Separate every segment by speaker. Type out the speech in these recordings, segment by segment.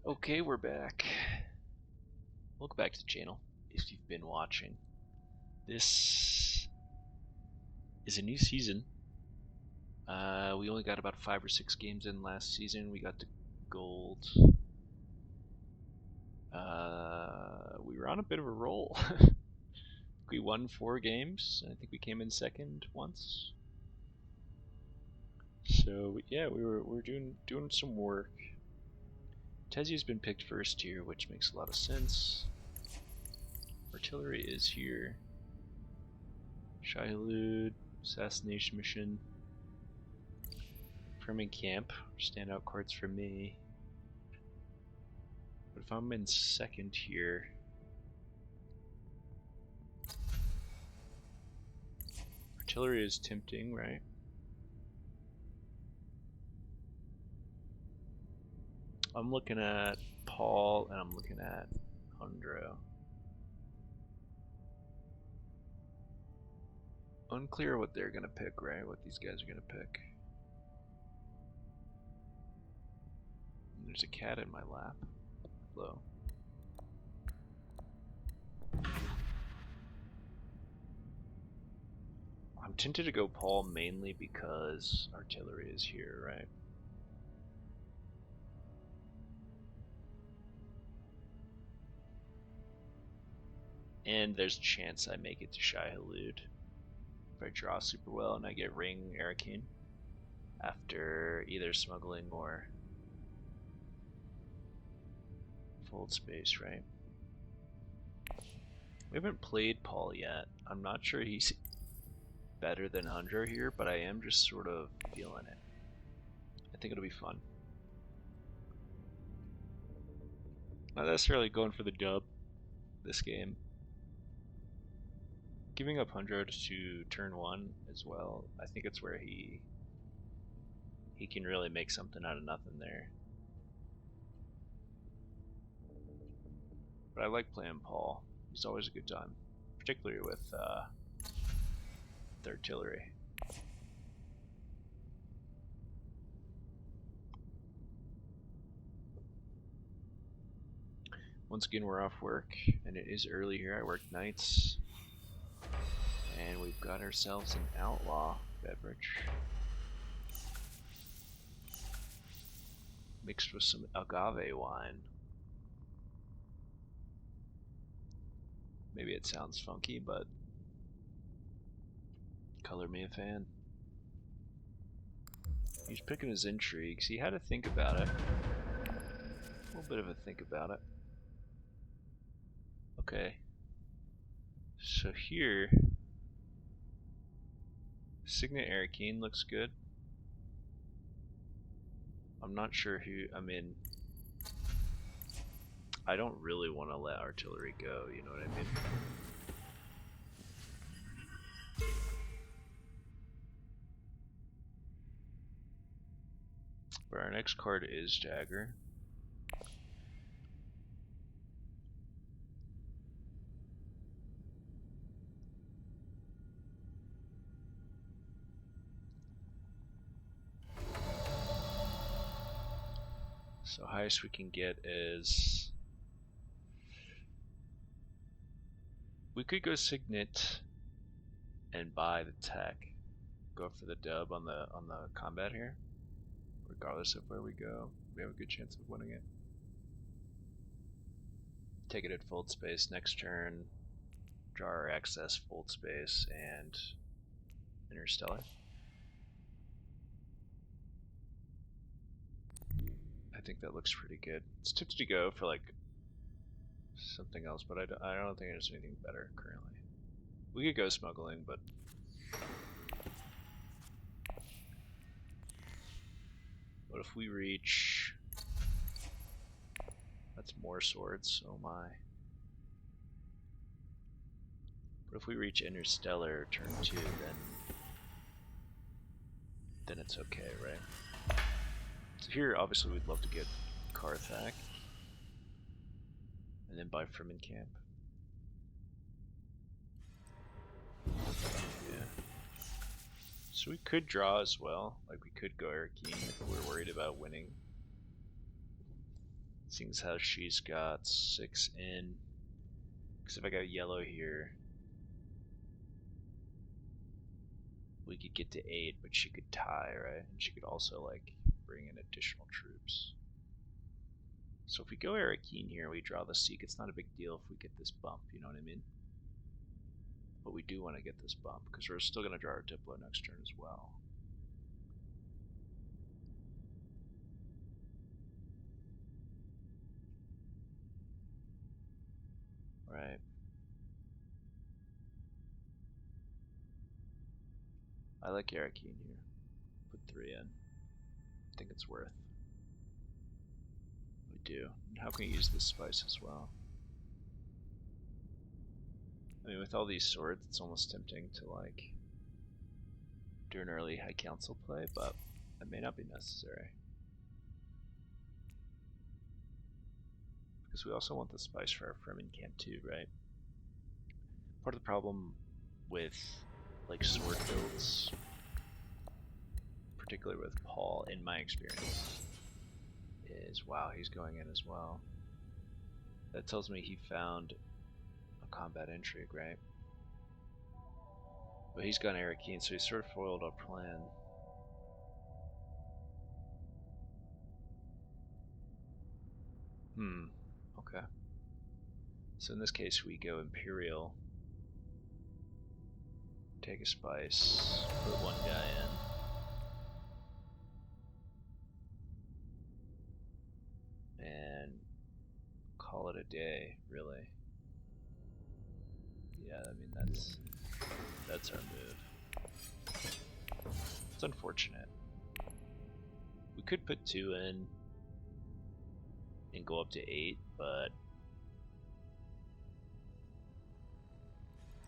Speaker 1: Okay, we're back. Welcome back to the channel, if you've been watching. This is a new season. We only got about 5 or 6 games in last season. We got the gold. We were on a bit of a roll. We won 4 games. I think we came in second once. So yeah, we're doing some work. Tezia's been picked first here, which makes a lot of sense. Artillery is here. Shai-Hulud, assassination mission. Firming camp, standout cards for me. But if I'm in second here, artillery is tempting, right? I'm looking at Paul and I'm looking at Hundro. Unclear what they're gonna pick, right? What these guys are gonna pick. And there's a cat in my lap. Hello. I'm tempted to go Paul mainly because artillery is here, right? And there's a chance I make it to Shai-Hulud if I draw super well and I get Ring Arcane after either smuggling or fold space, right? We haven't played Paul yet. I'm not sure he's better than Hundro here, but I am just sort of feeling it. I think it'll be fun. Not necessarily going for the dub this game. Giving up 100 to turn 1 as well, I think it's where he can really make something out of nothing there. But I like playing Paul. He's always a good time, particularly with the artillery. Once again, we're off work, and it is early here. I work nights. And we've got ourselves an outlaw beverage. Mixed with some agave wine. Maybe it sounds funky, but color me a fan. He's picking his intrigues. He had to think about it. A little bit of a think about it. Okay. So here, Signet Arcane looks good. I'm not sure who, I don't really want to let artillery go, you know what I mean? But our next card is Jagger. So highest we can get is, we could go Signet and buy the tech. Go for the dub on the combat here. Regardless of where we go, we have a good chance of winning it. Take it at fold space next turn, draw our excess fold space, and Interstellar. I think that looks pretty good. It's tempted to go for like something else, but I don't think there's anything better currently. We could go smuggling, but what if we reach? That's more swords, oh my. But if we reach Interstellar turn 2, then it's okay, right? So here, obviously, we'd love to get Carthag, and then buy Firming Camp. Yeah. So we could draw as well, like we could go Arcane if we're worried about winning. Seeing as how she's got 6 in. Because if I got yellow here, we could get to 8, but she could tie, right? And she could also, like, bring in additional troops. So if we go Arakeen here, we draw the Seek, it's not a big deal if we get this bump, you know what I mean? But we do want to get this bump, because we're still going to draw our Diplo next turn as well. Right. I like Arakeen here. Put 3 in. I think it's worth. We do. And how can we use this spice as well? I mean, with all these swords, it's almost tempting to, like, do an early High Council play, but that may not be necessary. Because we also want the spice for our Fremen camp too, right? Part of the problem with, like, sword builds, particularly with Paul, in my experience, is, wow, he's going in as well. That tells me he found a combat intrigue, right? But he's gone Arakeen, so he sort of foiled our plan. Okay. So in this case, we go Imperial, take a spice, put 1 guy in, and call it a day, really. Yeah, I mean, that's our move. It's unfortunate. We could put 2 in and go up to 8, but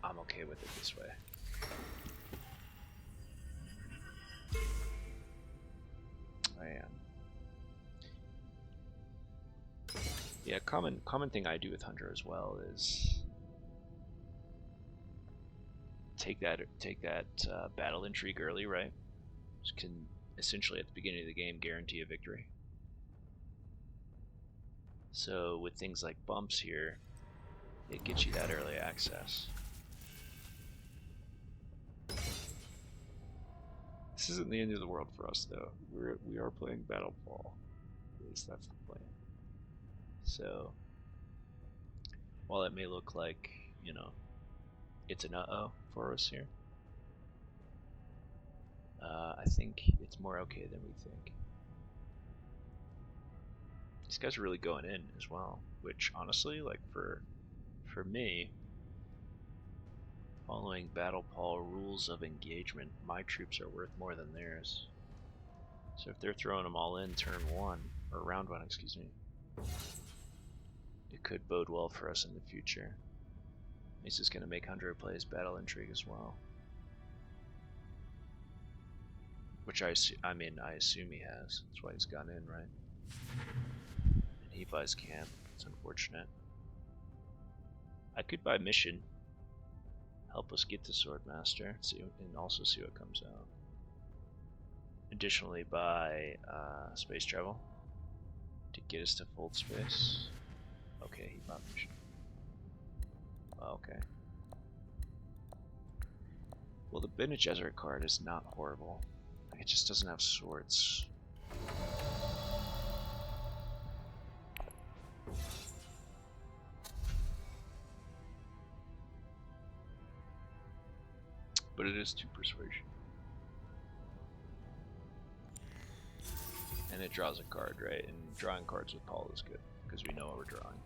Speaker 1: I'm okay with it this way. I am. Yeah, common thing I do with Hunter as well is take that battle intrigue early, right? Which can essentially at the beginning of the game guarantee a victory. So with things like bumps here, it gets you that early access. This isn't the end of the world for us, though. We are playing Battlefall. At least that's the plan. So while it may look like, you know, it's an uh-oh for us here, I think it's more okay than we think. These guys are really going in as well, which honestly, like for me, following Battle Paul rules of engagement, my troops are worth more than theirs. So if they're throwing them all in turn 1, or round 1, excuse me, it could bode well for us in the future. He's just going to make Hunter play his battle intrigue as well. Which I assume he has. That's why he's gone in, right? And he buys camp. It's unfortunate. I could buy mission. Help us get to Swordmaster, and also see what comes out. Additionally, buy space travel to get us to Fold Space. Okay, he bought mission. Okay. Well, the Bene Gesserit card is not horrible. It just doesn't have swords. But it is 2 persuasion. And it draws a card, right? And drawing cards with Paul is good, because we know what we're drawing.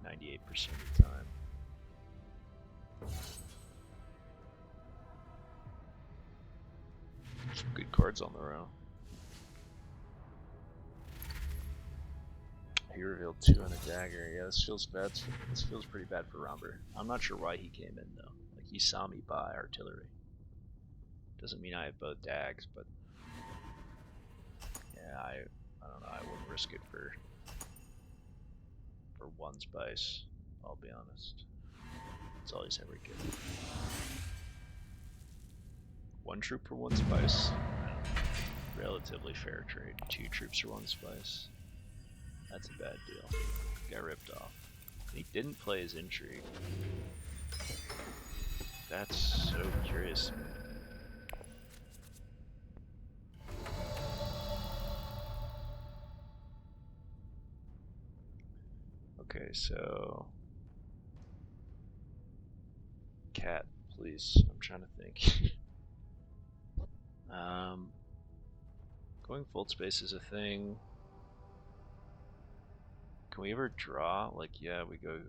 Speaker 1: 98% of the time. Some good cards on the row. He revealed 2 and a dagger. Yeah, this feels bad. This feels pretty bad for Romber. I'm not sure why he came in though. Like, he saw me buy artillery. Doesn't mean I have both dags, but yeah, I don't know. I wouldn't risk it for 1 spice. I'll be honest. That's all he's ever given. 1 troop for 1 spice. Relatively fair trade. 2 troops for 1 spice. That's a bad deal. Got ripped off. He didn't play his intrigue. That's so curious. Okay, so cat, please. I'm trying to think. Going full space is a thing. Can we ever draw? Like, yeah, we go.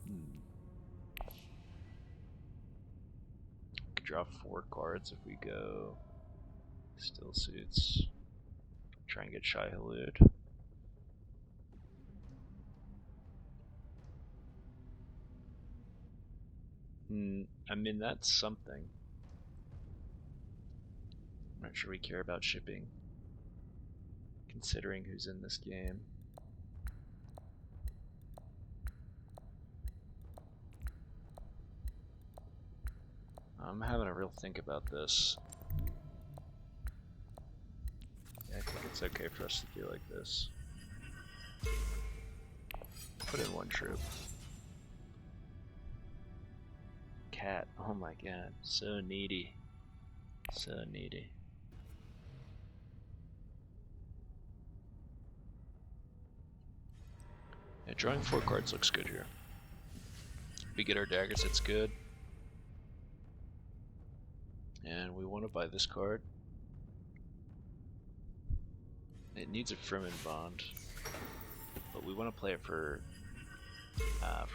Speaker 1: We could draw 4 cards if we go. Still suits. Try and get Shai Halud. I mean, that's something. I'm not sure we care about shipping, considering who's in this game. I'm having a real think about this. Yeah, I think it's okay for us to do like this. Put in 1 troop. Cat, oh my god, so needy. So needy. Yeah, drawing 4 cards looks good here. We get our daggers, it's good. And we want to buy this card. It needs a Fremen bond, but we want to play it for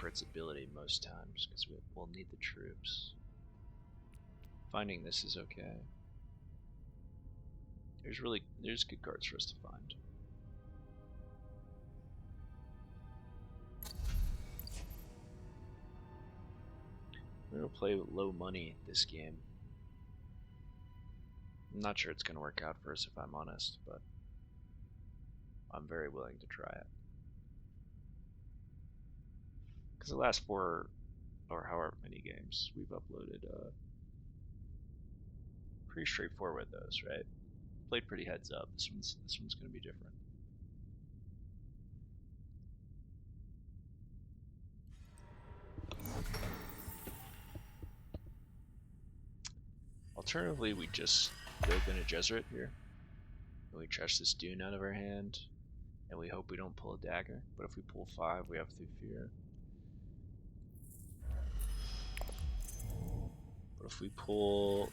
Speaker 1: its ability most times, because we'll need the troops. Finding this is okay. There's good cards for us to find. We're gonna play low money this game. I'm not sure it's gonna work out for us if I'm honest, but I'm very willing to try it. Because the last 4 or however many games we've uploaded, pretty straightforward with those, right? Played pretty heads up. This one's gonna be different. Alternatively, we just go Bene Gesserit here, and we trash this Dune out of our hand, and we hope we don't pull a dagger. But if we pull 5, we have Through Fear. But if we pull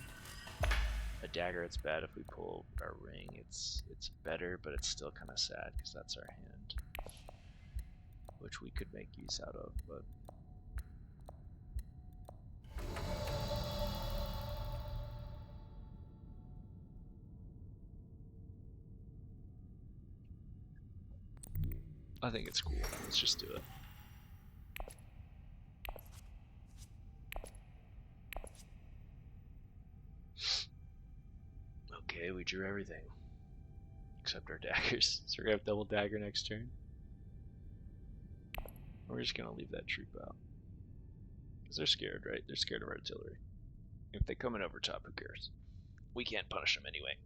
Speaker 1: a dagger, it's bad. If we pull our ring, it's better, but it's still kind of sad because that's our hand, which we could make use out of. But I think it's cool. Let's just do it. Okay, we drew everything except our daggers, so we're gonna have double dagger next turn. We're just gonna leave that troop out because they're scared, right? They're scared of artillery. If they come in over top, who cares? We can't punish them anyway.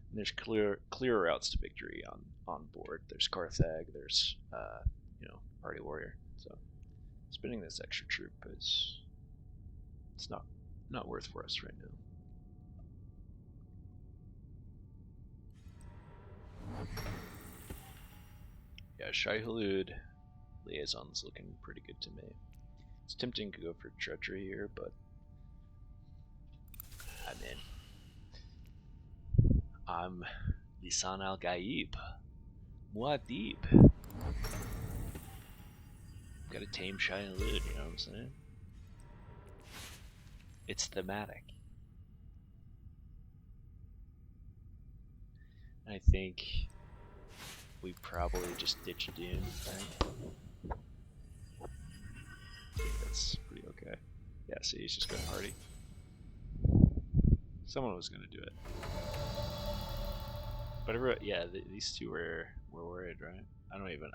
Speaker 1: And there's clear routes to victory on board. There's Carthag. There's Party Warrior. So spending this extra troop it's not worth for us right now. Yeah, Shai Halud liaison's looking pretty good to me. It's tempting to go for treachery here, but I'm in. I'm Lisan al-Gaib. Muad'Dib. Gotta tame Shai Halud, you know what I'm saying? It's thematic. I think we probably just ditch Dune, right? That's pretty okay. Yeah, see, he's just going hardy. Someone was gonna do it. But yeah, these two were worried, right? I didn't even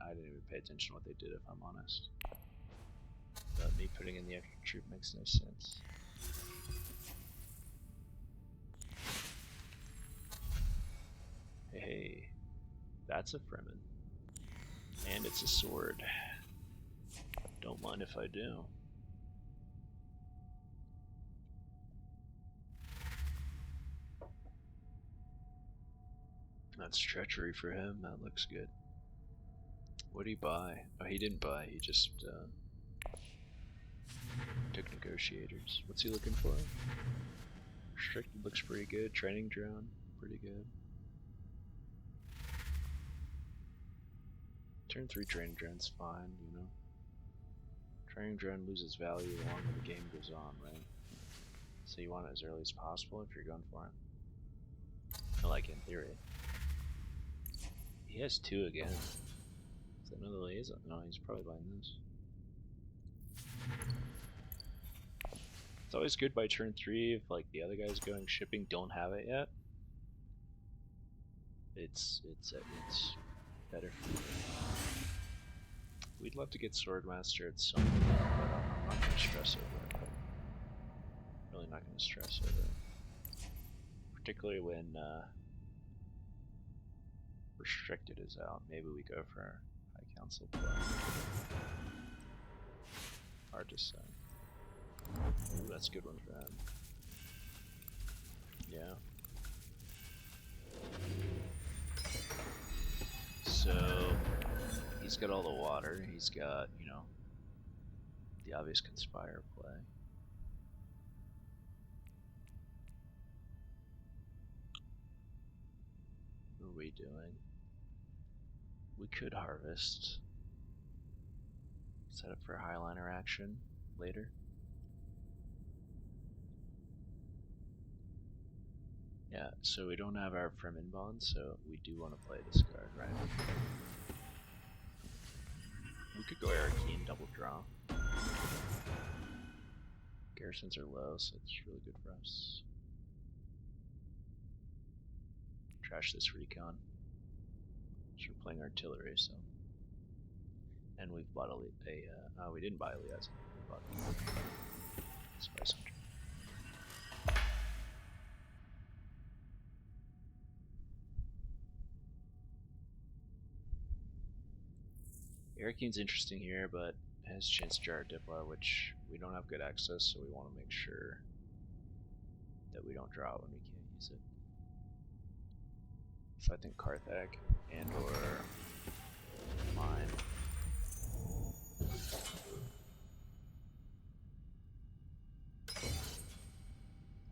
Speaker 1: pay attention to what they did, if I'm honest. But me putting in the extra troop makes no sense. That's a Fremen. And it's a sword. Don't mind if I do. That's treachery for him. That looks good. What did he buy? Oh, he didn't buy. He just took negotiators. What's he looking for? Restricted looks pretty good. Training drone, pretty good. Turn 3 training drone's fine, you know. Training drone loses value the longer the game goes on, right? So you want it as early as possible if you're going for it. Like in theory. He has 2 again. Is that another liaison? No, he's probably buying this. It's always good by turn 3 if like the other guys going shipping don't have it yet. It's better for you. We'd love to get Swordmaster at some point, but I'm not gonna stress over it. Really not gonna stress over it. Particularly when Restricted is out. Maybe we go for High Council play. Hard to say. Ooh, that's a good one for them. Yeah. So he's got all the water. He's got, you know, the obvious Conspire play. What are we doing? We could harvest. Set up for Highliner action later. Yeah, so we don't have our Fremen bond, so we do want to play this card, right? We could go Arakeen, double draw. Garrisons are low, so it's really good for us. Trash this recon. So we're playing artillery, so. And we've bought we didn't buy a liaison. We bought Spice Hunter. Arakeen's interesting here, but it has chance to jar Dipla, which we don't have good access, so we want to make sure that we don't draw it when we can't use it. So I think Carthag and or mine.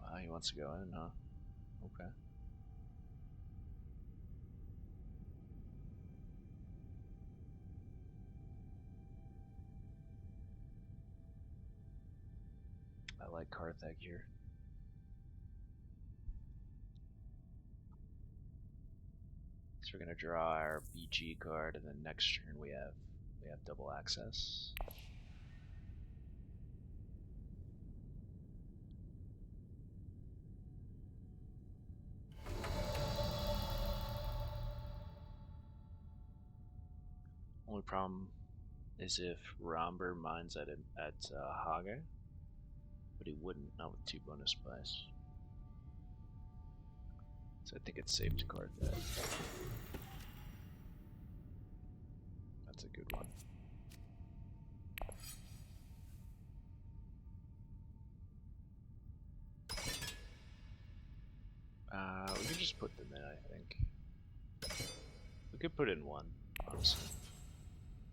Speaker 1: Wow, he wants to go in, huh? Okay. I like Carthag here. So we're gonna draw our BG card, and then next turn we have double access. Only problem is if Romber mines at Haga, but he wouldn't, not with 2 bonus buys. So I think it's safe to card that. That's a good one. We could just put them in, I think. We could put in 1, honestly.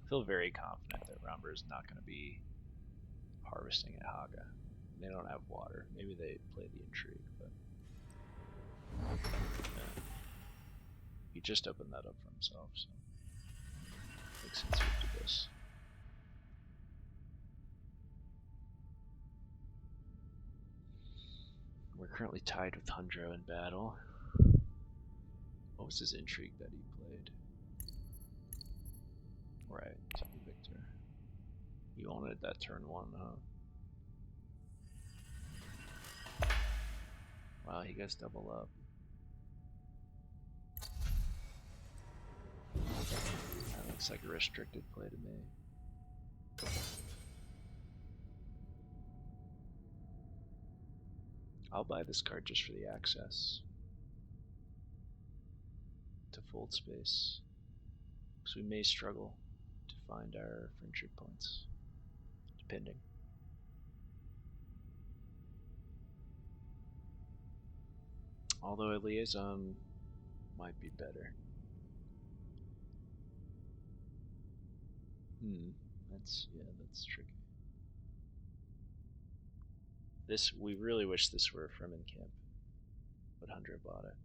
Speaker 1: I feel very confident that Romber is not going to be harvesting at Haga. They don't have water. Maybe they play the intrigue, but yeah. He just opened that up for himself, so makes sense to do this. We're currently tied with Hundro in battle. What was his intrigue that he played? Right, to the victor. You wanted that turn 1, huh? Wow, he gets double up. That looks like a restricted play to me. I'll buy this card just for the access to fold space. because we may struggle to find our friendship points, depending. Although a liaison might be better. That's tricky. We really wish this were a Fremen camp, but Hundra bought it.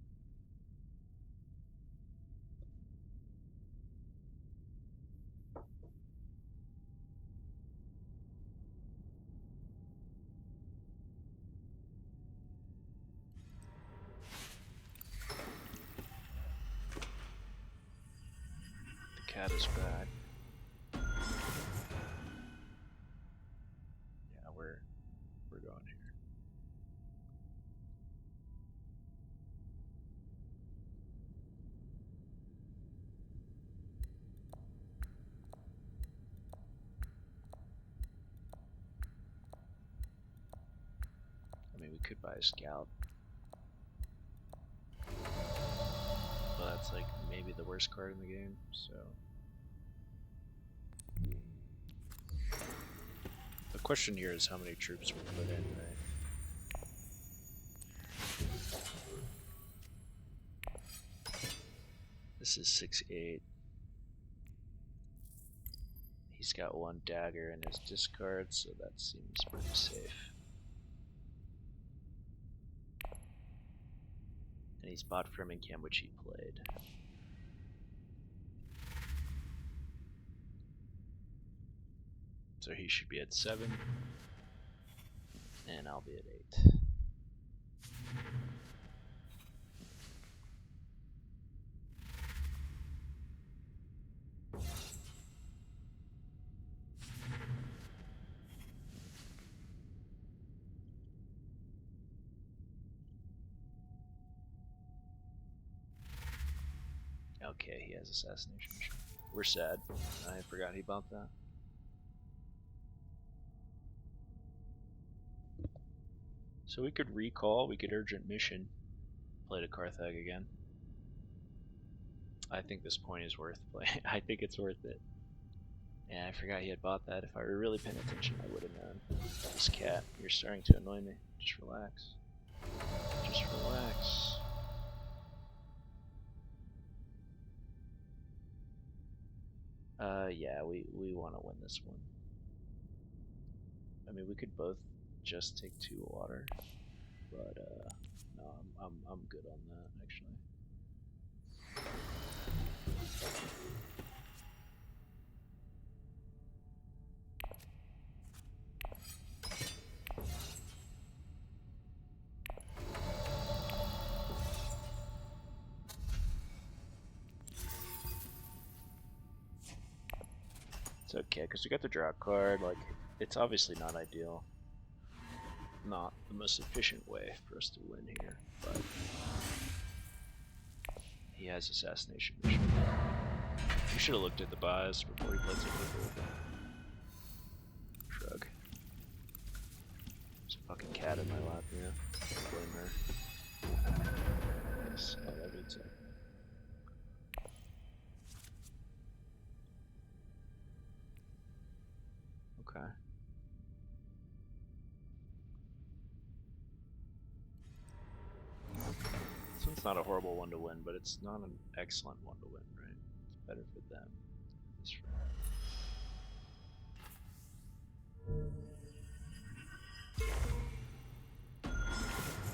Speaker 1: The cat is back. Yeah, we're going here. I mean, we could buy a scout. But that's like maybe the worst card in the game, so. The question here is how many troops we put in, right? This is 6-8. He's got one dagger in his discard, so that seems pretty safe. And he's bought Framingham, which he played. So he should be at 7, and I'll be at 8. Okay, he has assassination. We're sad. I forgot he bought that. So we could recall, we could urgent mission, play to Carthage again. I think this point is worth playing. I think it's worth it. Yeah, I forgot he had bought that. If I were really paying attention, I would have known. This cat, you're starting to annoy me. Just relax. Just relax. Yeah, we want to win this one. I mean, we could both just take 2 water, but no, I'm good on that actually. It's okay, because we got the draw card. Like, it's obviously not ideal. Not the most efficient way for us to win here, but he has assassination mission. We should have looked at the buys before he plays it with Shrug. There's a fucking cat in my lap, yeah. Don't blame her. Yes, oh, that means it. Okay. So it's not a horrible one to win, but it's not an excellent one to win, right? It's better for them.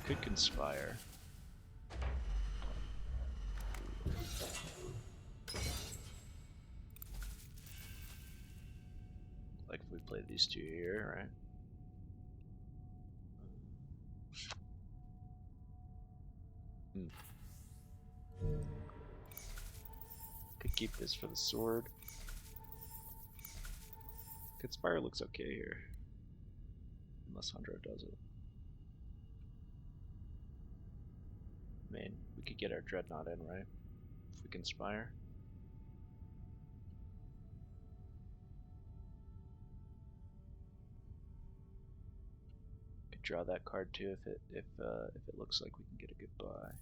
Speaker 1: Could conspire. Like if we play these 2 here, right? Could keep this for the sword. Conspire looks okay here. Unless Hundra does it. I mean, we could get our Dreadnought in, right? If we conspire. Could draw that card too if it looks like we can get a good buy.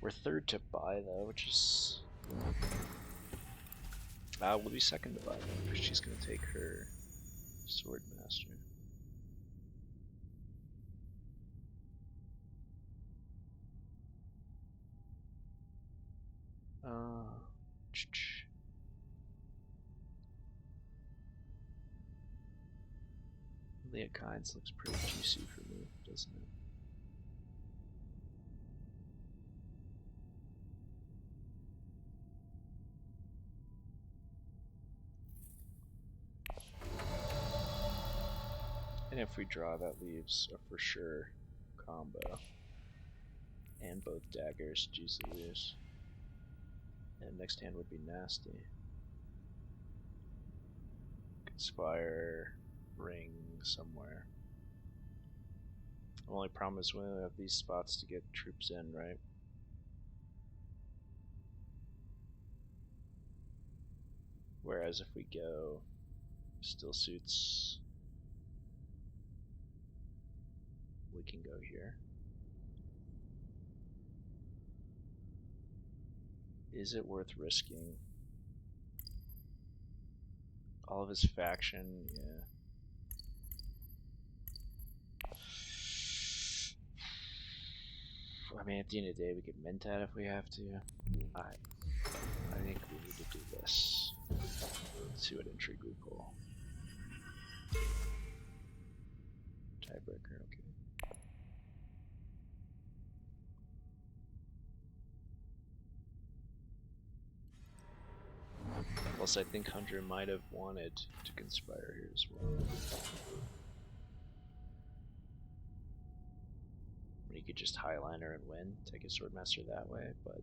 Speaker 1: We're 3rd to buy though, which is We'll be second to bottom because she's gonna take her sword master. Leah Kynes looks pretty juicy for me, doesn't it? And if we draw, that leaves a for sure combo. And both daggers, juicy lose. And next hand would be nasty. Conspire, ring somewhere. The only problem is we only have these spots to get troops in, right? Whereas if we go still suits, we can go here. Is it worth risking? All of his faction, yeah. I mean, at the end of the day, we could mint that if we have to. I think we need to do this. Let's see what intrigue we pull. Tiebreaker, okay. Plus, I think Hunter might have wanted to conspire here as well. You could just highliner and win, take a swordmaster that way, but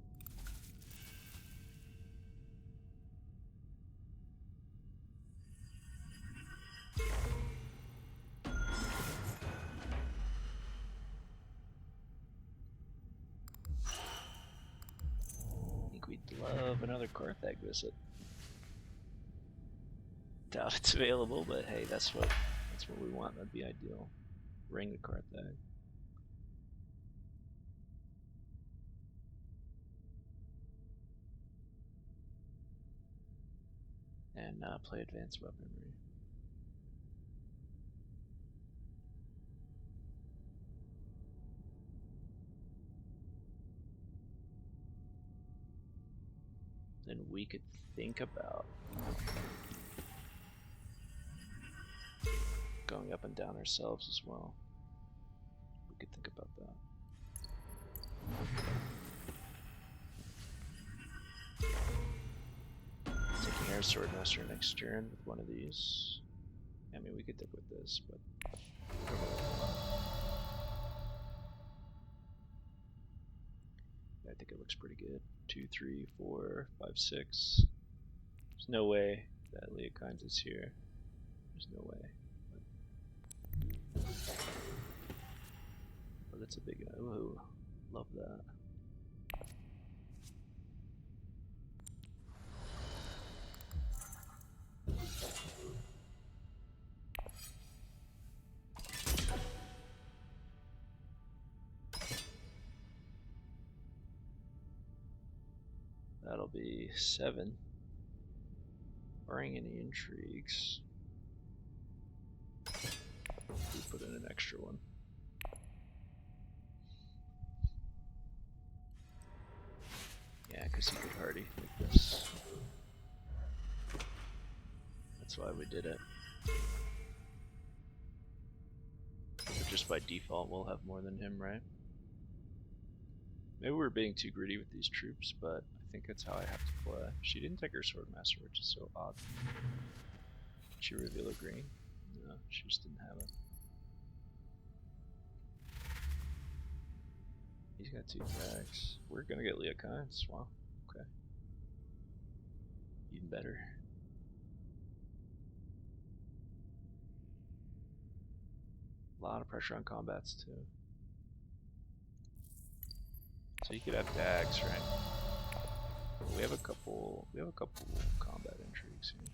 Speaker 1: I think we'd love another Carthag visit. Doubt it's available, but hey, that's what we want. That'd be ideal. Ring the Carthag. And play advanced weaponry. Then we could think about going up and down ourselves as well. We could think about that. Taking our swordmaster next turn with one of these. I mean, we could think with this, but I think it looks pretty good. 2, 3, 4, 5, 6. There's no way that Leah Kynes is here. There's no way. Oh, that's a big guy. Ooh, love that. That'll be 7. Barring any intrigues. We put in an extra one. Yeah, because he could hardy like this. That's why we did it. But just by default, we'll have more than him, right? Maybe we're being too greedy with these troops, but I think that's how I have to play. She didn't take her swordmaster, which is so odd. Did she reveal a green? No, she just didn't have it. He's got 2 tags. We're gonna get Leah Kynes. Wow. Okay. Even better. A lot of pressure on combats too. So you could have dags, right? We have a couple combat intrigues here.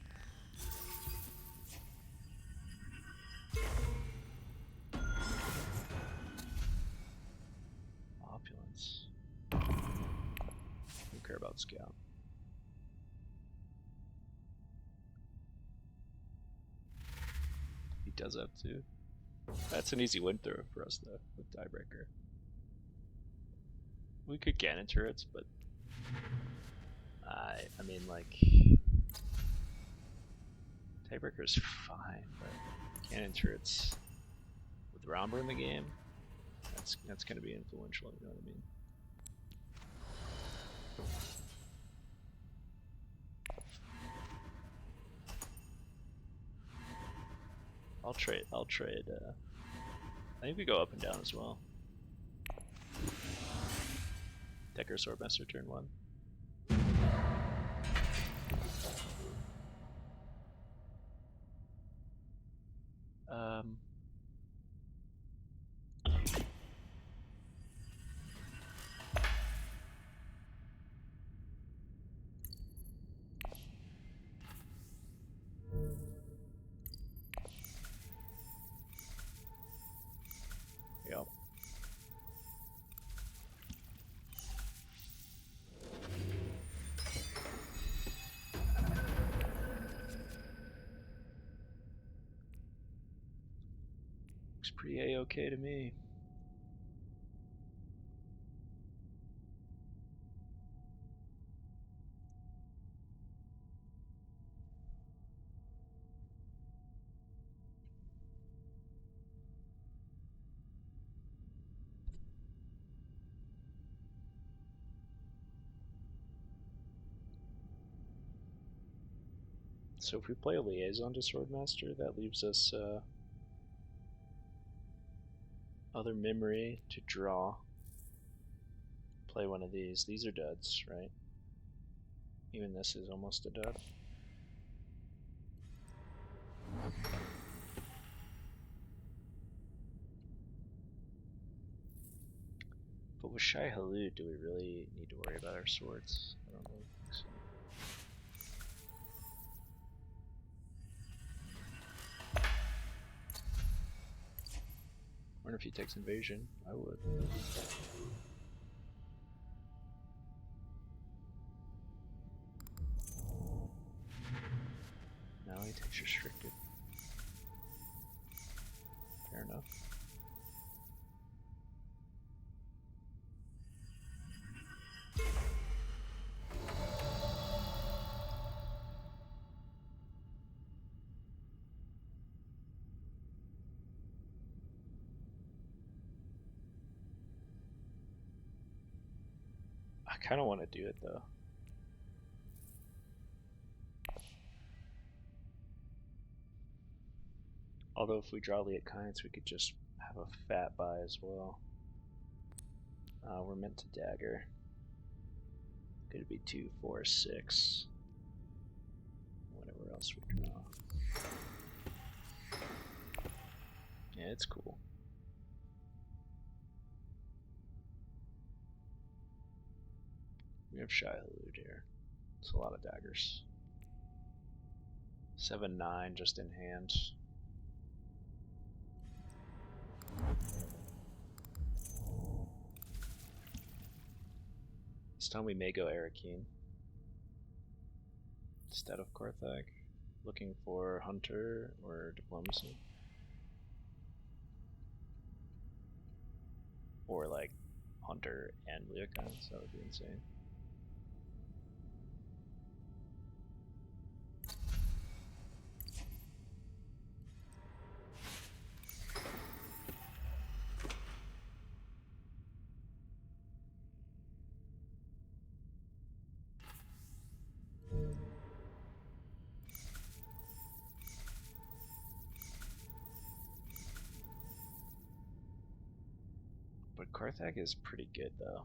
Speaker 1: Opulence. Don't care about scout. does have two. That's an easy win throw for us though, with tiebreaker. We could cannon turrets, but I mean like tiebreaker's fine, but cannon turrets with Romber in the game, that's gonna be influential, you know what I mean? I'll trade, I think we go up and down as well. Decker Swordmaster turn 1. Yep. Looks pretty A-okay to me. So if we play a liaison to Swordmaster, that leaves us other memory to draw. Play one of these. These are duds, right? Even this is almost a dud. But with Shai Halud, do we really need to worry about our swords? I don't really think so. I wonder if he takes invasion. I would. Now he takes restricted. Fair enough. I kind of want to do it though. Although if we draw Liat Kynes, we could just have a fat buy as well. We're meant to dagger. Could it be 2, 4, 6? Whatever else we draw. Yeah, it's cool. We have Shai Halud here. It's a lot of daggers. 7-9 just in hand. This time we may go Arakeen instead of Korthag. Looking for Hunter or Diplomacy. Or like Hunter and Liat Kynes, that would be insane. But Korthag is pretty good though.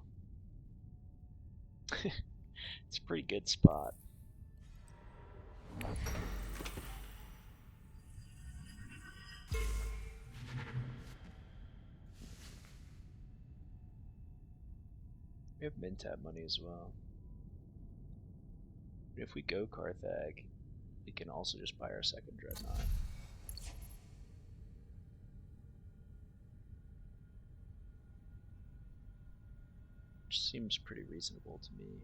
Speaker 1: It's a pretty good spot. We have min-tap money as well. But if we go Korthag, we can also just buy our second Dreadnought. Which seems pretty reasonable to me.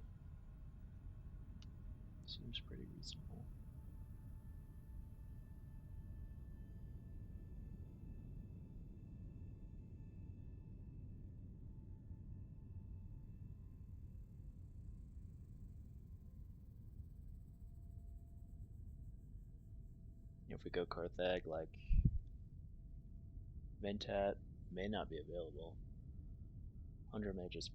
Speaker 1: Seems pretty reasonable. if we go Carthag, like Mentat may not be available. Hundra may just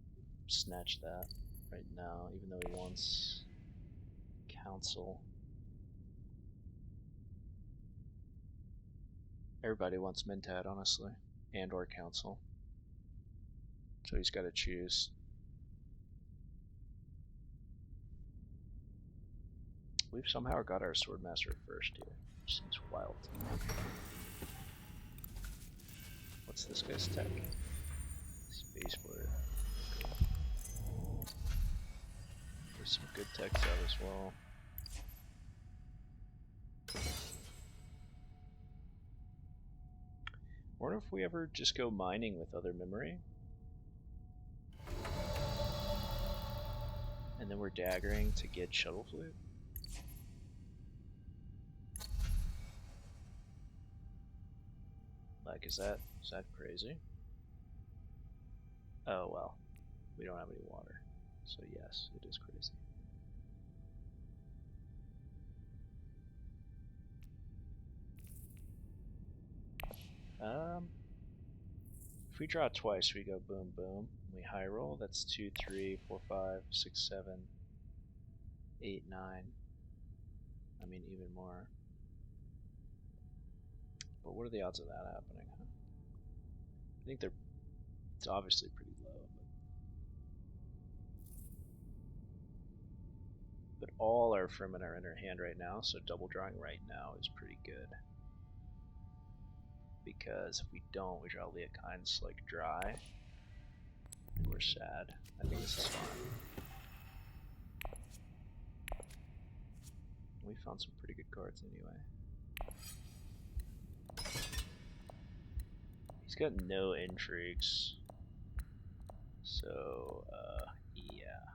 Speaker 1: snatch that right now, even though he wants Council. Everybody wants Mentat, honestly, and or Council. So he's got to choose. We've somehow got our Swordmaster first here, which seems wild to me. What's this guy's tech? Spaceport. There's some good techs out as well. I wonder if we ever just go mining with other memory. And then we're daggering to get Shuttle Flute. Like, is that crazy? Oh well, we don't have any water, so yes, it is crazy. If we draw twice, we go boom boom. We high roll. That's 2, 3, 4, 5, 6, 7, 8, 9. I mean, even more. But what are the odds of that happening, huh? I think it's obviously pretty low, but all our Fremen are in our hand right now, so double drawing right now is pretty good. Because if we don't, we draw Leokine's like dry, and we're sad. I think this is fine. We found some pretty good cards anyway. He's got no intrigues, so yeah.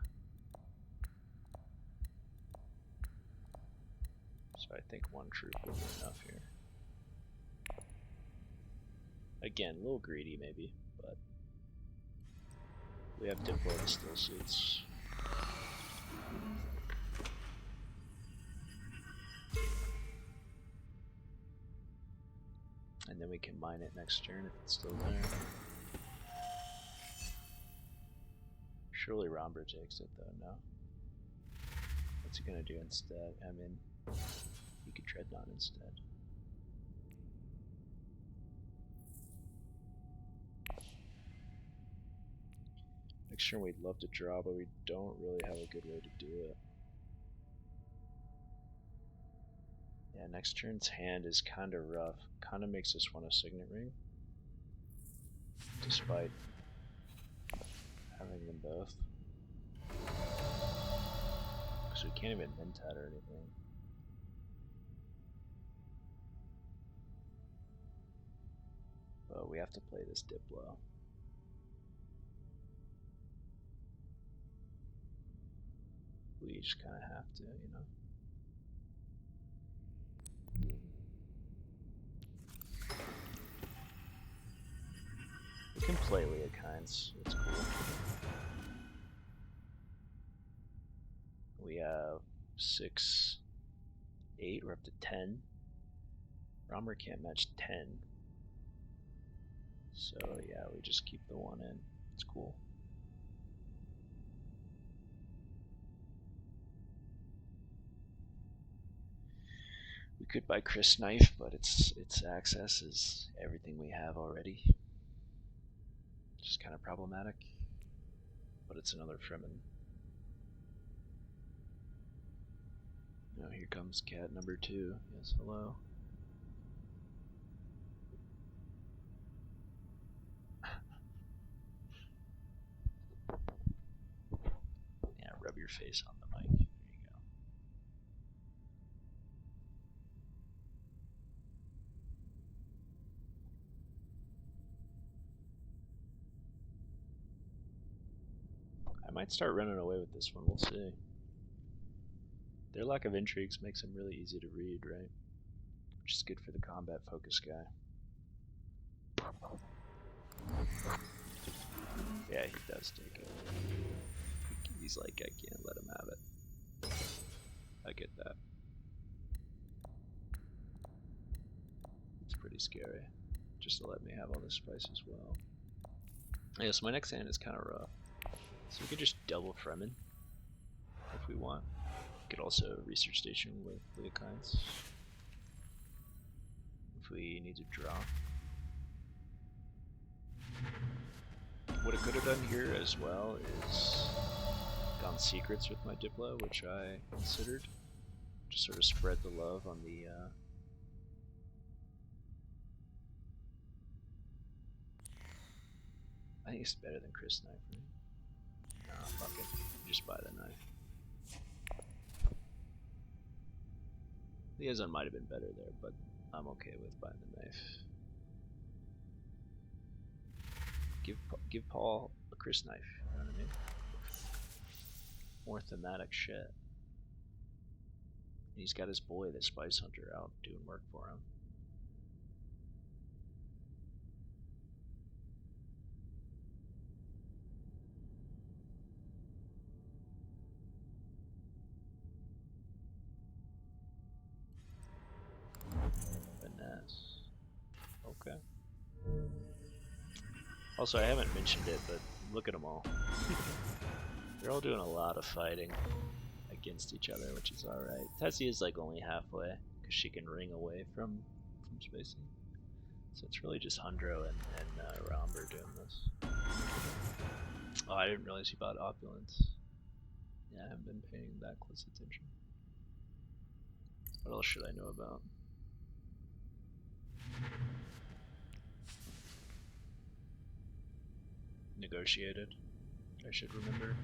Speaker 1: So I think one troop will be enough here. Again, a little greedy maybe, but we have Diplo that still suits. And then we can mine it next turn if it's still there. Surely Rombra takes it though, no? What's he gonna do instead? I mean, he could Dreadnought instead. Next turn we'd love to draw, but we don't really have a good way to do it. Yeah, next turn's hand is kind of rough. Kind of makes us want a Signet Ring. Despite having them both. Because we can't even Mentat or anything. But we have to play this Diplo. We just kind of have to, you know. We can play Leokine's, it's cool. We have 6, 8, we're up to 10. Rombra can't match 10. So yeah, we just keep the one in. It's cool. We could buy Chris Knife, but its access is everything we have already. Just kind of problematic. But it's another Fremen. Now here comes cat number 2. Yes, hello. Yeah, rub your face on the mic. There you go. I might start running away with this one, we'll see. Their lack of intrigues makes them really easy to read, right? Which is good for the combat focus guy. Yeah, he does take it. He's like, I can't let him have it. I get that. pretty scary. Just to let me have all this spice as well. Yeah, so my next hand is kind of rough. So we could just double Fremen if we want. We could also research station with Leokinds if we need to draw. What I could have done here as well is gone secrets with my Diplo, which I considered. Just sort of spread the love on the I think it's better than Chris Knife, right? Nah, fuck it. Just buy the knife. Liaison might have been better there, but I'm okay with buying the knife. Give Paul a Chris Knife, you know what I mean? More thematic shit. And he's got his boy, the Spice Hunter, out doing work for him. Finesse. Okay. Also, I haven't mentioned it, but look at them all. They're all doing a lot of fighting against each other, which is alright. Tessie is like only halfway, because she can ring away from spacing. So it's really just Hundro and Romber doing this. Oh, I didn't realize he bought Opulence. Yeah, I haven't been paying that close attention. What else should I know about? Negotiated. I should remember.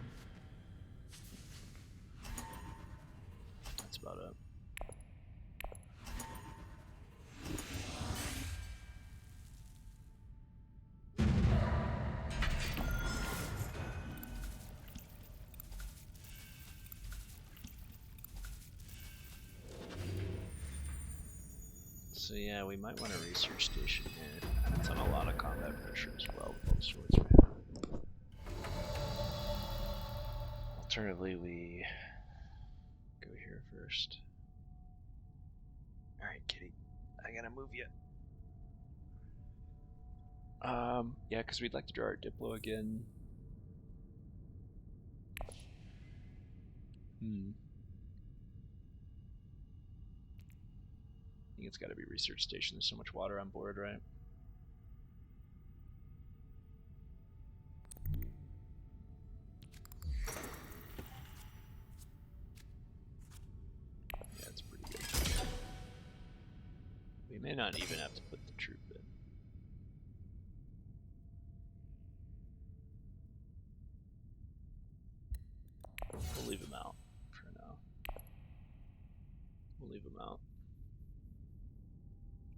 Speaker 1: That's about it. So yeah, we might want a research station here. It's on a lot of combat pressure as well with all the swords we have. Alternatively, we go here first. Alright, kitty. I gotta move you. Yeah, because we'd like to draw our Diplo again. I think it's gotta be research station. There's so much water on board, right? Yeah, it's pretty good. We may not even have to put the troop in. We'll leave him out for now. We'll leave him out.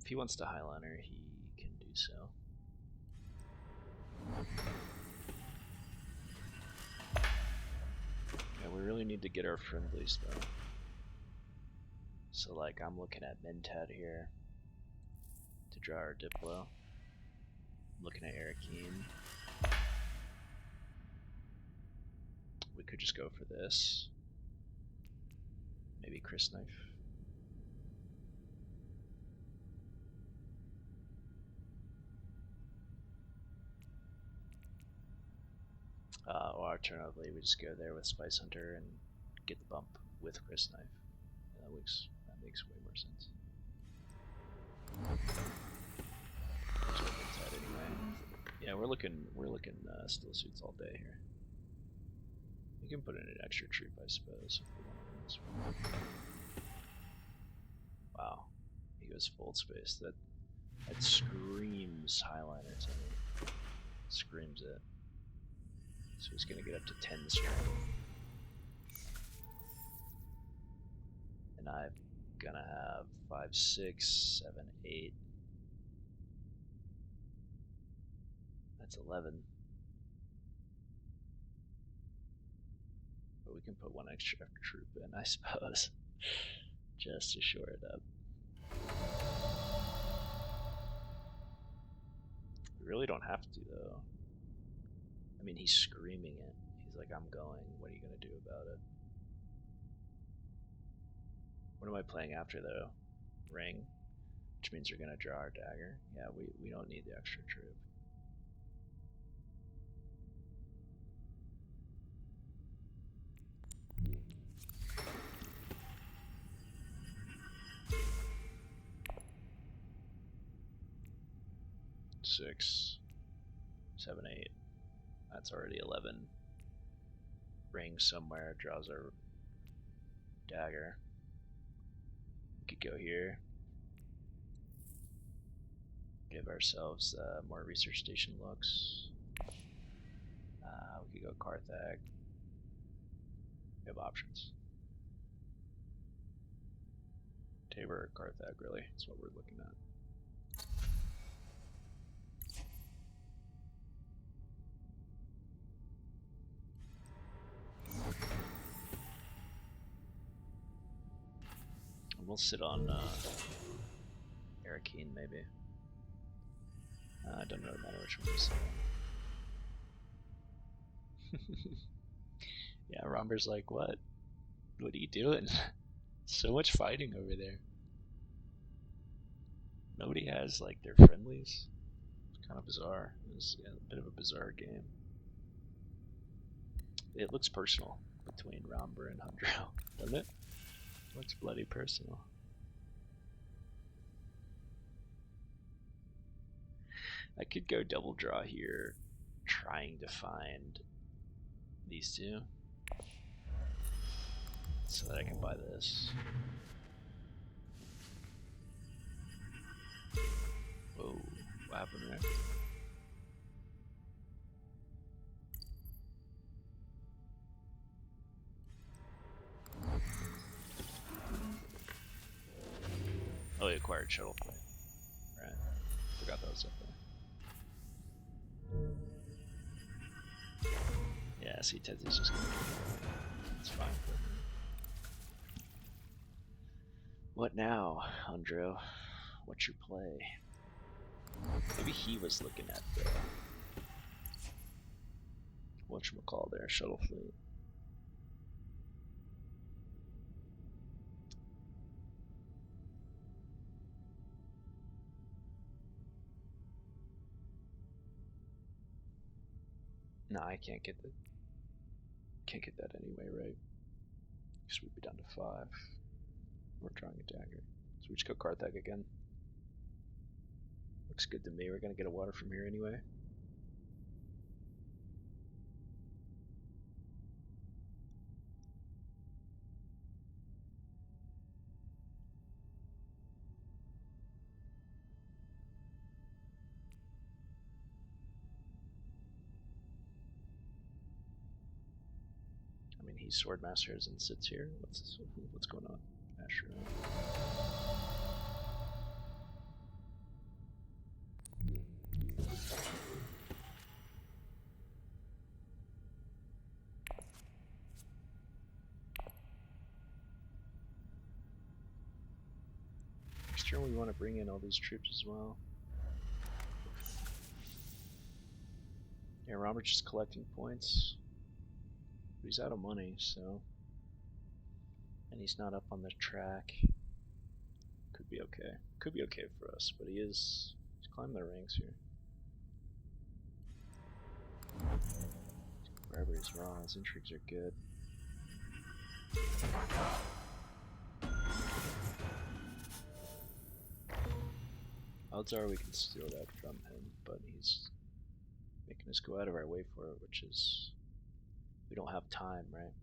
Speaker 1: If he wants to Highliner, he can do so. Yeah, we really need to get our friendlies though. So like I'm looking at Mentat here to draw our Diplo. I'm looking at Arakeen. We could just go for this. Maybe Chris Knife. Or alternatively, we just go there with Spice Hunter and get the bump with Chris Knife. Yeah, that makes way more sense. Anyway. Yeah, we're looking still suits all day here. We can put in an extra troop, I suppose, if we want to win this one. Wow, he goes full space. That screams Highliner to me. Screams it. So he's gonna get up to 10 strength. And I'm gonna have 5, 6, 7, 8. That's 11. But we can put one extra troop in, I suppose. Just to shore it up. We really don't have to, though. I mean, he's screaming it. He's like, I'm going. What are you going to do about it? What am I playing after, though? Ring? which means we're gonna draw our dagger. Yeah, we don't need the extra troop. Six, 7, 8. That's already 11. Ring somewhere, draws our dagger. We could go here. Give ourselves more research station looks. We could go Carthag. We have options. Tabor or Carthag, really. That's what we're looking at. We'll sit on Arakeen, maybe. It doesn't really matter which one we sit on. Yeah, Romber's like, what? What are you doing? So much fighting over there. Nobody has, like, their friendlies. It's kind of bizarre. It's a bit of a bizarre game. It looks personal between Romber and Hundrow, doesn't it? It looks bloody personal. I could go double draw here, trying to find these two, so that I can buy this. Whoa, what happened there? Oh, he acquired shuttle plane. Right, forgot that was up there. Yeah, see, Teddy's just gonna do it. It's fine. What now, Andrew? What's your play? Maybe he was looking at the whatchamacall there, shuttle fleet. No, I can't get that anyway, right? Because we'd be down to 5. We're drawing a dagger. So we just go Carthag again. Looks good to me. We're gonna get a water from here anyway. I mean, he sword masters and sits here. What's going on? Astronaut. Next turn we want to bring in all these troops as well. Yeah, Robert's just collecting points. But he's out of money, so... And he's not up on the track. Could be okay. Could be okay for us, but he's climbing the ranks here. Wherever he's wrong, his intrigues are good. Odds are we can steal that from him, but he's making us go out of our way for it, which is... We don't have time, right?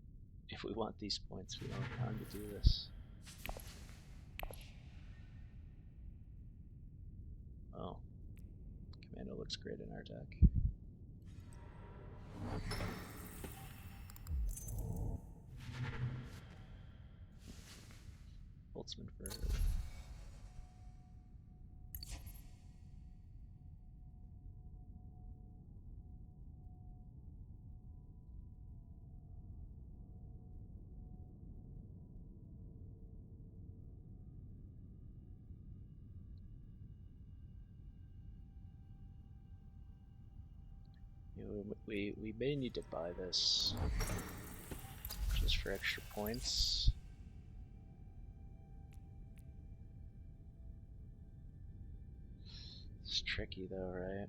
Speaker 1: If we want these points, we don't have time to do this. Oh. Commando looks great in our deck. Boltzmann for... We may need to buy this just for extra points. It's tricky though, right?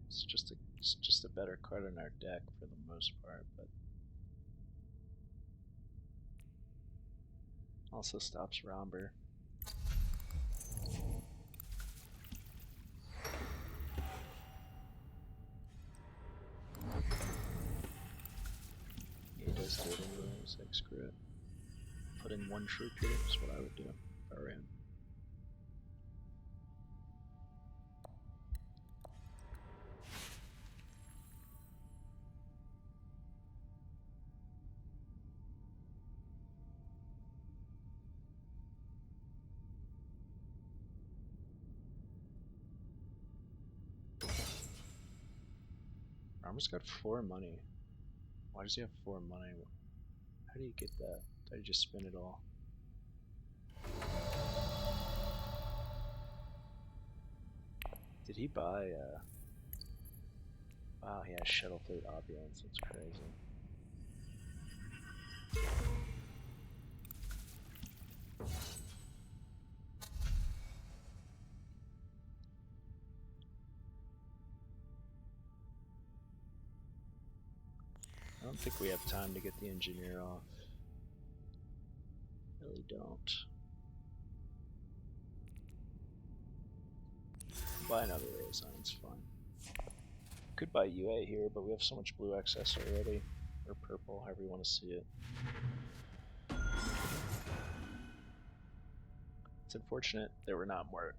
Speaker 1: It's just a better card in our deck for the most part, but also stops Romber. Yeah, he does do it anyways, like screw it. Put in one troop here is what I would do if I were him. Romber's got 4 money. Why does he have 4 money? How do you get that? Did I just spin it all? Did he buy wow, he has Shuttle Fleet Opulence, that's crazy. I don't think we have time to get the engineer off. Really don't. Buy another Liaison, it's fine. Could buy UA here, but we have so much blue excess already. Or purple, however you want to see it. It's unfortunate there were not more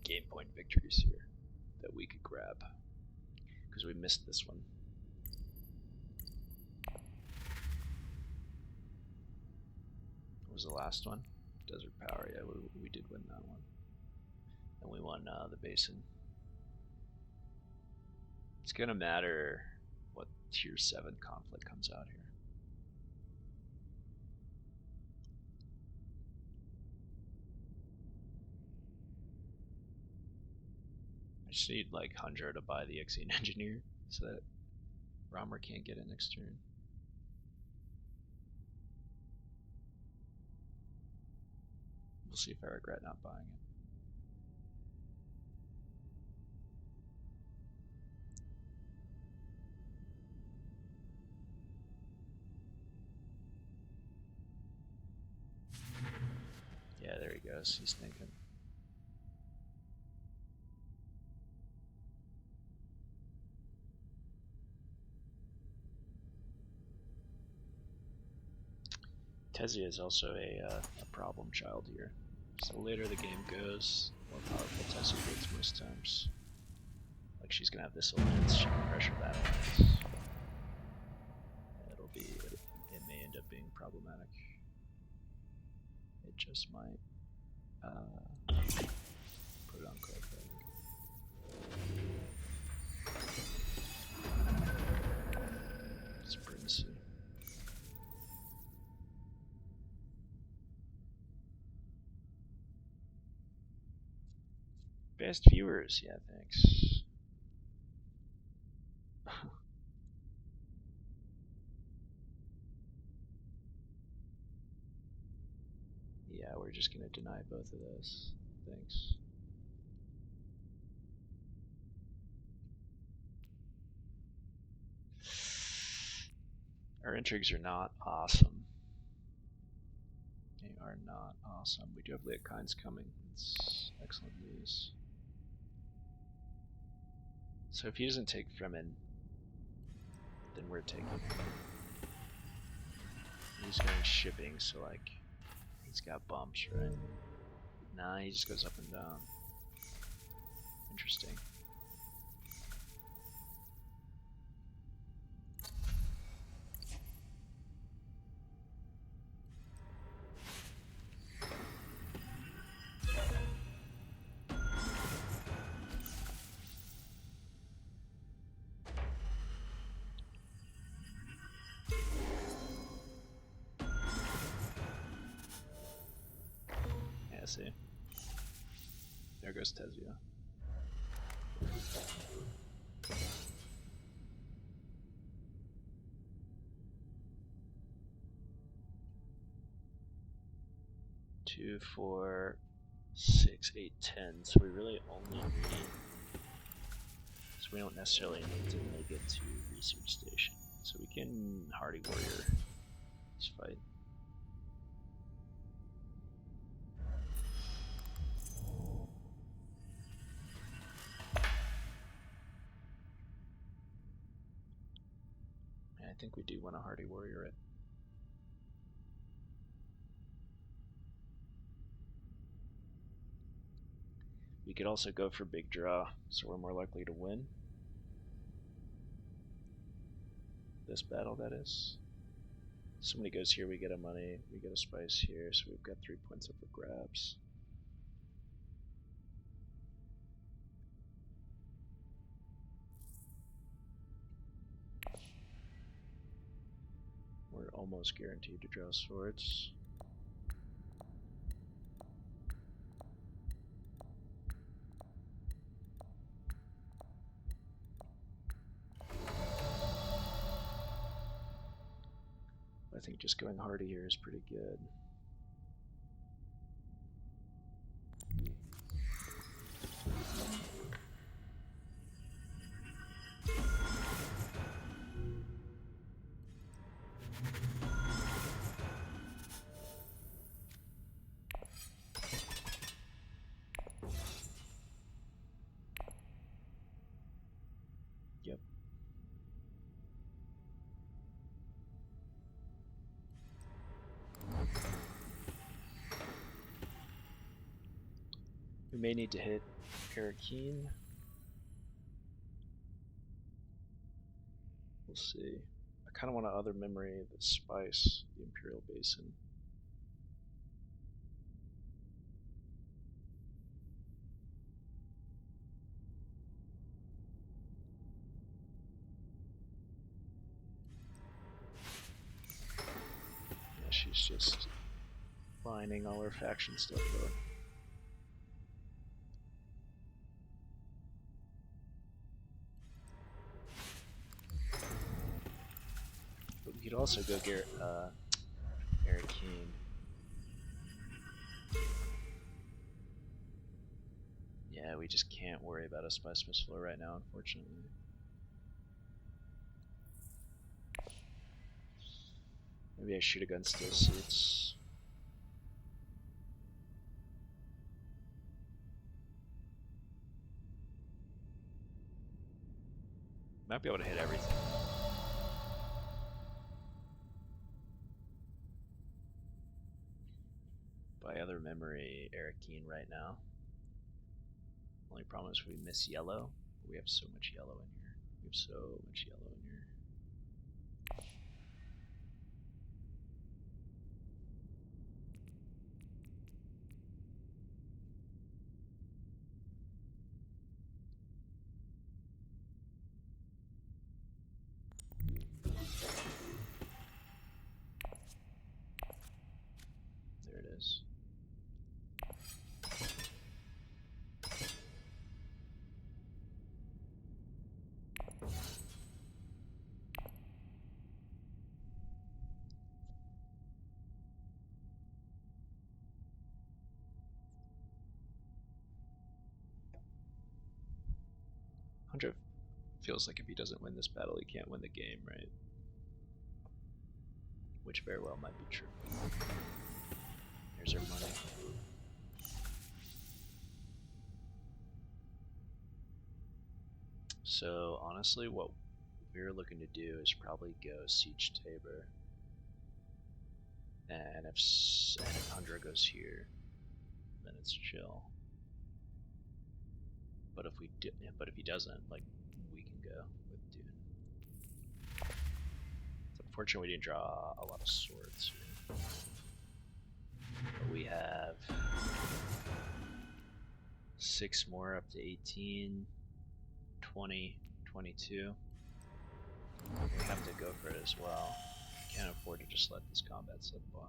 Speaker 1: game point victories here that we could grab. Because we missed this one. What was the last one? Desert Power, yeah, we did win that one. And we won the Basin. It's gonna matter what tier 7 conflict comes out here. I just need like Hundra to buy the Exian Engineer so that Romber can't get it next turn. We'll see if I regret not buying it. Yeah, there he goes. He's thinking. Tesia is also a problem child here. So the later the game goes, the more powerful Tesia gets most times. Like she's gonna have this alliance, she can pressure that alliance. It may end up being problematic. It just might. Put it on card value. Supremacy. Best viewers, yeah, thanks. Yeah, we're just gonna deny both of those. Thanks. Our intrigues are not awesome. They are not awesome. We do have Lit Kinds coming. It's excellent news. So if he doesn't take Fremen, then we're taking him. He's going shipping, so like, he's got bumps, right? Nah, he just goes up and down. Interesting. Yeah, see. There goes Tesia. Two, 4, 6, 8, 10. So we really only need. So we don't necessarily need to make it to research station. So we can Hardy Warrior this fight. I think we do want to Hardy Warrior it. We could also go for big draw, so we're more likely to win. This battle, that is. Somebody goes here, we get a money, we get a spice here, so we've got 3 points up for grabs. We're almost guaranteed to draw swords. I think just going Hardy here is pretty good. Yep. We may need to hit Arakeen. We'll see. I kind of want to other memory the spice, the Imperial Basin. Yeah, she's just lining all her faction stuff up. But we could also go get Arakeen. Yeah, we just can't worry about a Spice Missile right now, unfortunately. Maybe I shoot against those suits. Might be able to hit everything. By other memory, Arakeen right now. Only problem is we miss yellow. But we have so much yellow in here. We have so much yellow in here. There it is. Hundred feels like if he doesn't win this battle, he can't win the game, right? Which very well might be true. Here's our money. So honestly, what we're looking to do is probably go Siege Tabor. And if Hundra goes here, then it's chill. But if he doesn't, like, we can go with Dune. It's unfortunate we didn't draw a lot of swords here. But we have 6 more up to 18, 20, 22. We have to go for it as well. Can't afford to just let this combat slip by.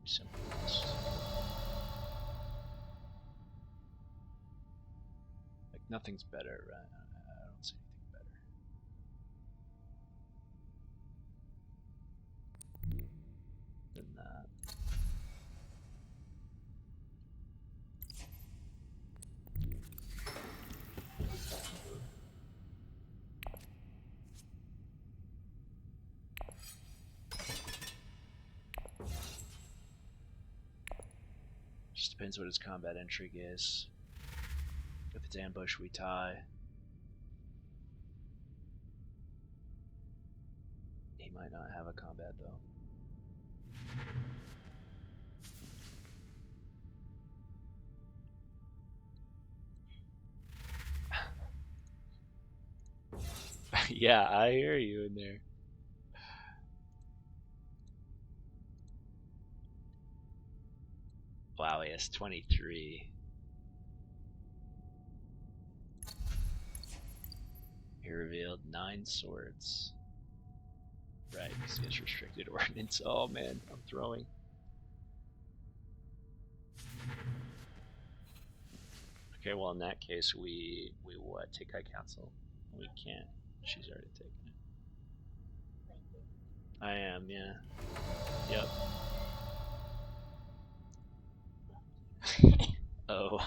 Speaker 1: We simply must. Like, nothing's better, right? I don't see anything better than that. Depends what his combat intrigue is. If it's ambush, we tie. He might not have a combat though. Yeah, I hear you in there. Wow, he has 23. He revealed 9 swords. Right, because he has restricted ordnance. Oh man, I'm throwing. Okay, well in that case we what? Take High Council? We can't. She's already taken it. I am, yeah. Yep. Oh.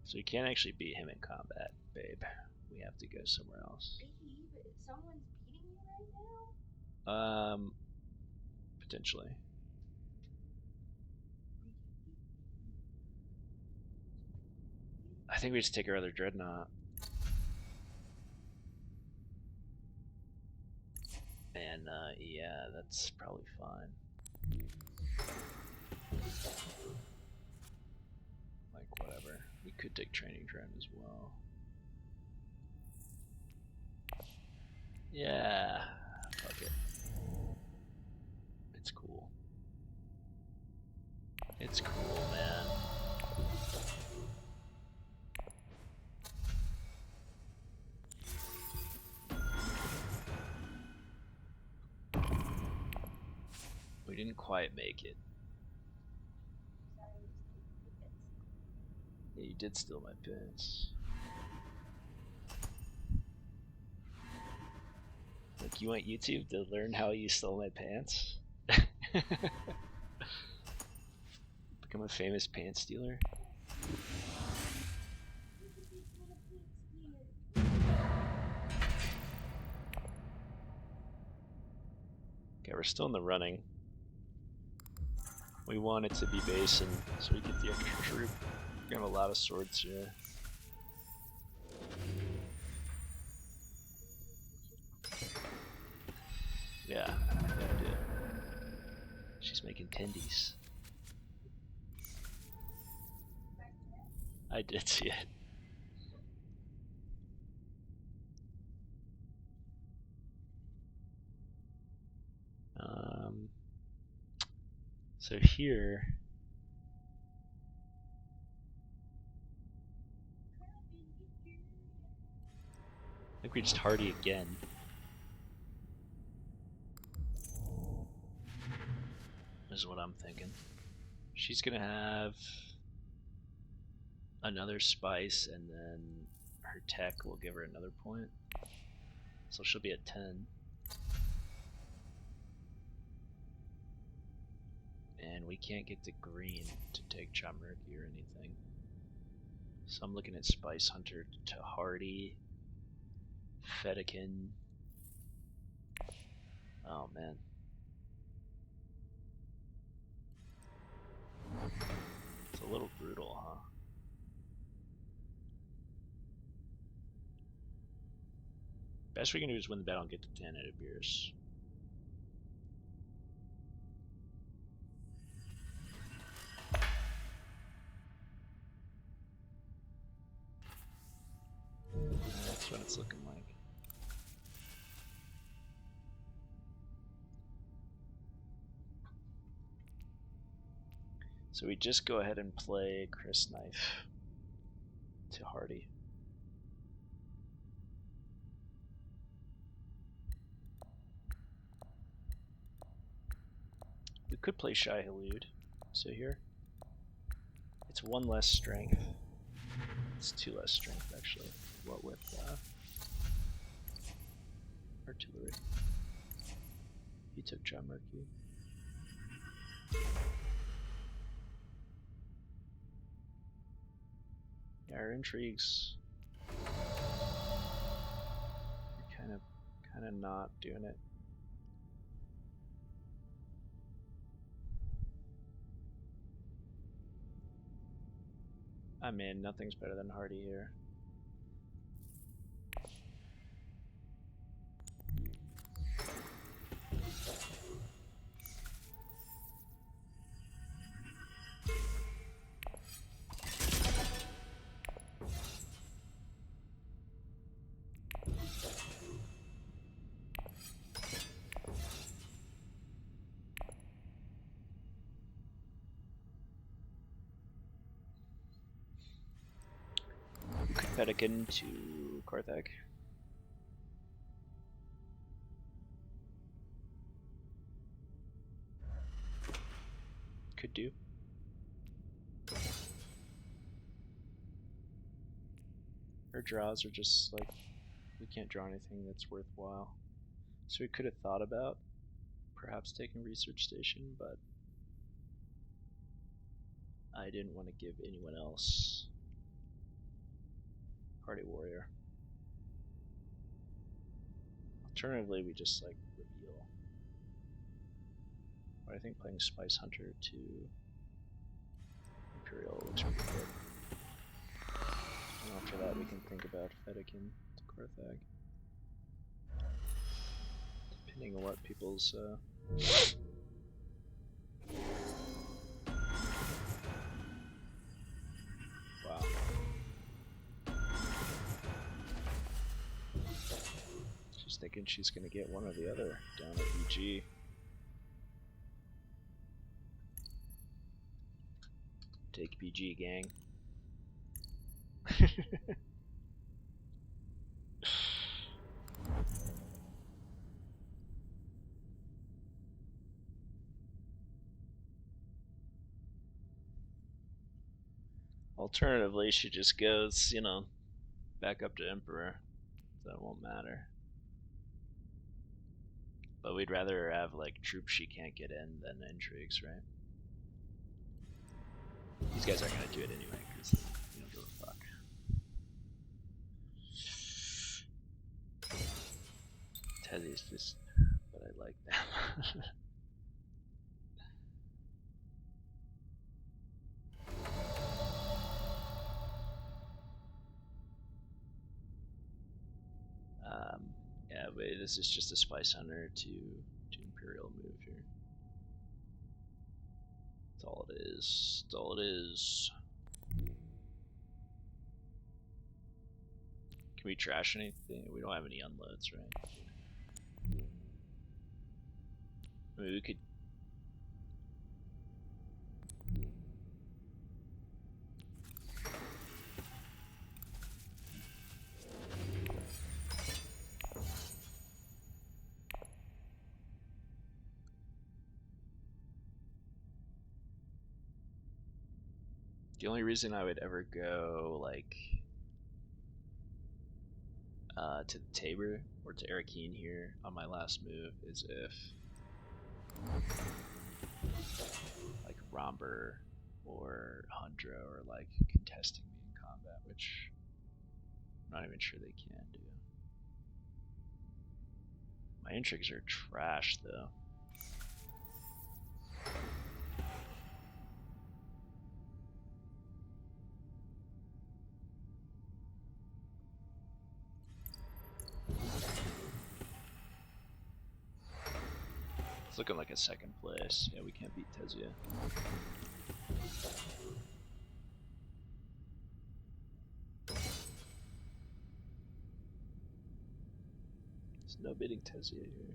Speaker 1: So we can't actually beat him in combat, babe. We have to go somewhere else.
Speaker 2: Someone's beating you right now?
Speaker 1: Potentially. I think we just take our other dreadnought. And yeah, that's probably fine. Like whatever. We could take training drone as well. Yeah. Fuck it. It's cool. It's cool, man. We didn't quite make it. Yeah, you did steal my pins. Like, you want YouTube to learn how you stole my pants? Become a famous pants stealer? Okay, we're still in the running. We want it to be basin, so we get the extra troop. We're gonna have a lot of swords here. Yeah, gotta do it. She's making tendies. I did see it. So here, I think we just hardy again. Is what I'm thinking. She's gonna have another spice, and then her tech will give her another point. So she'll be at 10. And we can't get the green to take Chamerky or anything. So I'm looking at Spice Hunter to Hardy, Fedaykin. Oh man. It's a little brutal, huh? Best we can do is win the battle and get to 10 out of beers. That's what it's looking like. So we just go ahead and play Chris Knife to Hardy. We could play Shai Halud. So here, it's 1 less strength. It's 2 less strength actually. What with artillery? He took Chamerky. Yeah, our intrigues are kind of not doing it. I mean, nothing's better than Hardy here. Fedican to Karthag. Could do. Her draws are just like, we can't draw anything that's worthwhile. So we could have thought about perhaps taking Research Station, but I didn't want to give anyone else Hardy Warrior. Alternatively, we just like reveal. But I think playing Spice Hunter to Imperial looks pretty good. And after that, we can think about Fedican to Karthag. Depending on what people's wow. She's thinking she's gonna get one or the other down at BG. Take BG, gang. Alternatively, she just goes, you know, back up to Emperor. So it won't matter. But we'd rather have like troops she can't get in than intrigues, right? These guys aren't gonna do it anyway because you don't give a fuck. Teddy's just, but I like them. Yeah, but this is just a Spice Hunter to Imperial move here. That's all it is. That's all it is. Can we trash anything? We don't have any unloads, right? I mean, we could. The only reason I would ever go like to the Tabor or to Arakeen here on my last move is if like Romber or Hundra or like contesting me in combat, which I'm not even sure they can do. My intrigues are trash though. It's looking like a second place. Yeah, we can't beat Tezia. There's no beating Tezia here.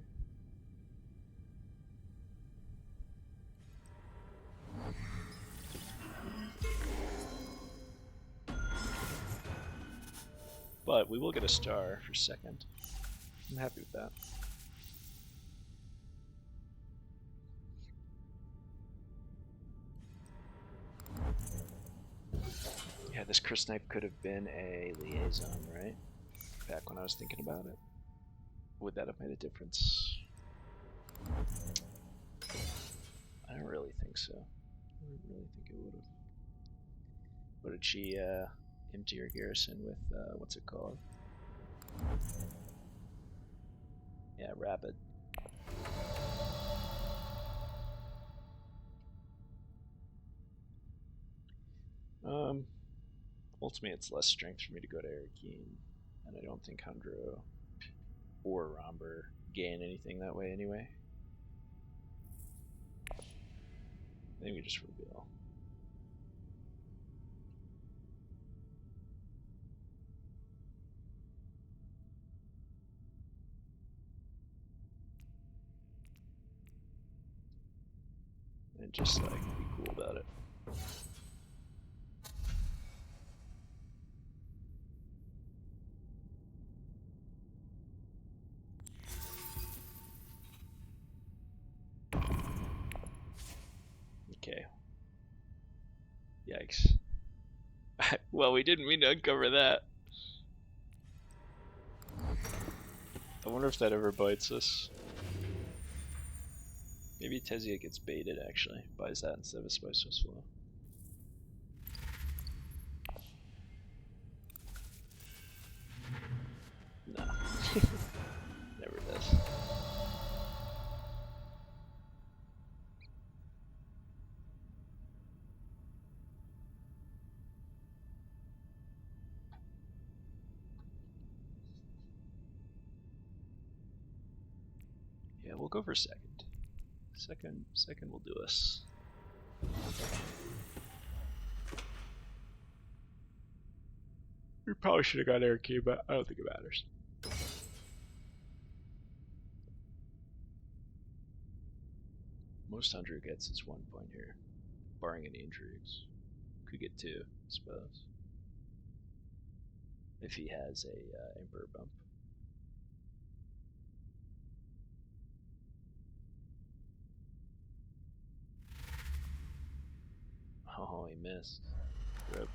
Speaker 1: But we will get a star for second. I'm happy with that. Yeah, this Chris Knife could have been a liaison, right? Back when I was thinking about it. Would that have made a difference? I don't really think so. I don't really think it would have. What did she empty her garrison with? What's it called? Yeah, Rapid. Ultimately, it's less strength for me to go to Arakeen, and I don't think Hundro or Romber gain anything that way anyway. I think we just reveal. And just like be cool about it. Okay. Yikes. Well, we didn't mean to uncover that. I wonder if that ever bites us. Maybe Tezia gets baited actually. Buys that instead of a Spiceless Flow. No. Never does. Yeah, we'll go for second. Second will do us. We probably should have got Arakeen, but I don't think it matters. Most Hundred gets is 1 point here, barring any injuries. Could get 2, I suppose. If he has a Emperor bump. Oh, he missed. Rip.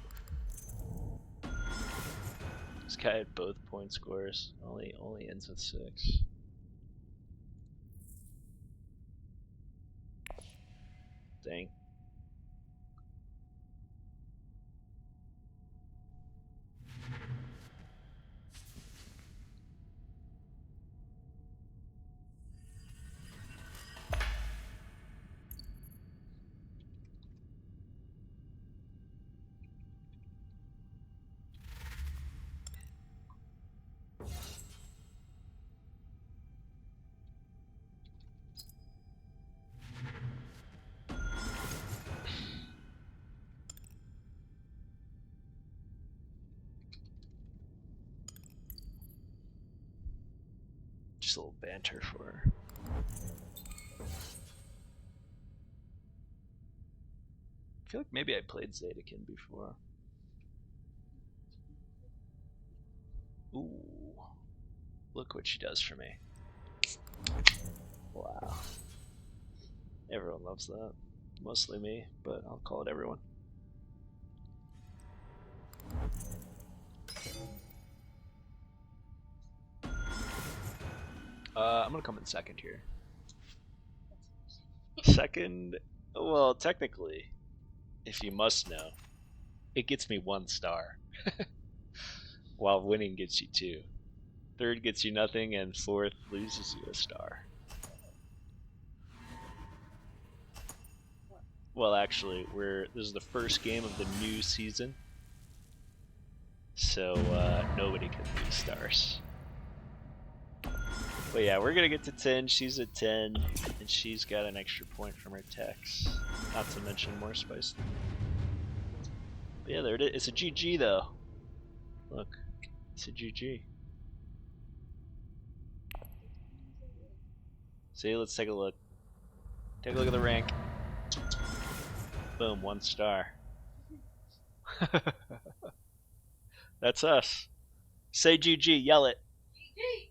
Speaker 1: This guy had both point scores. Only ends with 6. Dang. Just a little banter for her. I feel like maybe I played Zedekin before. Ooh. Look what she does for me. Wow. Everyone loves that. Mostly me, but I'll call it everyone. I'm gonna come in second here. Second, well, technically, if you must know, it gets me 1 star, while winning gets you 2. Third gets you nothing, and fourth loses you a star. Well, actually, this is the first game of the new season, so nobody can lose stars. But yeah, we're gonna get to 10. She's at 10, and she's got an extra point from her techs. Not to mention more spice. But yeah, there it is. It's a GG though. Look, it's a GG. See, let's take a look. Take a look at the rank. Boom, 1 star. That's us. Say GG, yell it. GG.